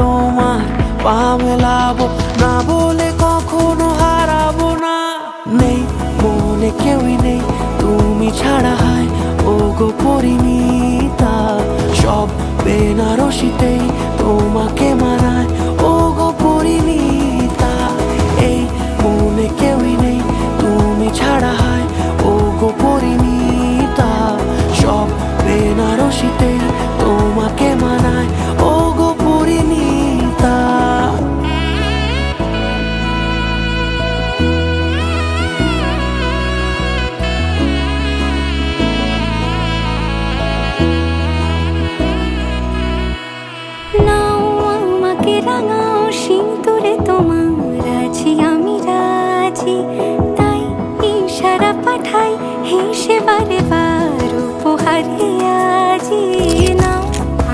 তোমার পা মেলাবো না বলে কখনো হারাবো না। নেই মনে কেউই নেই তুমি ছাড়া, হায় ও গো পরিণীতা। সব বেনারসিতেই তোমাকে মানায় ও গো পরিণীতা। এই মনে কেউই নেই তুমি ছাড়া, হায় ও গো পরিণীতা। সব বেনারসিতেই তোমাকে মানায় ও গো পরিণীতা। রাঙাও সিঁদুরে তোমার আছি আমি রাজি, তাই ইশারা পাঠাই হেসে বারে বার উপহারে আজি। নাও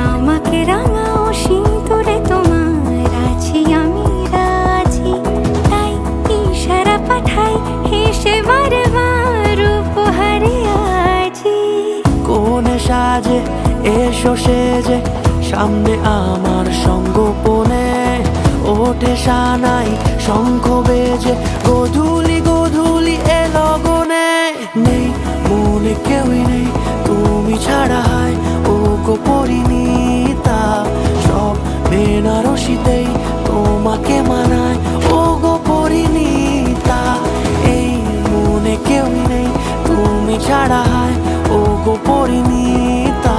আমাকে রাঙাও সিঁদুরে তোমার আছি আমি রাজি, তাই ইশারা পাঠাই হেসে বারে বার উপহারে আজি। কোনে সাজে এসো সেজে সামনে আমার সঙ্গোপনে, ওঠে সানাই শঙ্খ বেজে গোধূলি গোধূলি এ লগনে। নেই মনে কেউই নেই তুমি ছাড়া, হায় ও গো পরিণীতা। সব বেনারসিতেই তোমাকে মানায় ও গো পরিণীতা। এই মনে কেউই নেই তুমি ছাড়া, হায় ও গো পরিণীতা।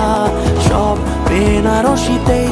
সব বেনারসিতেই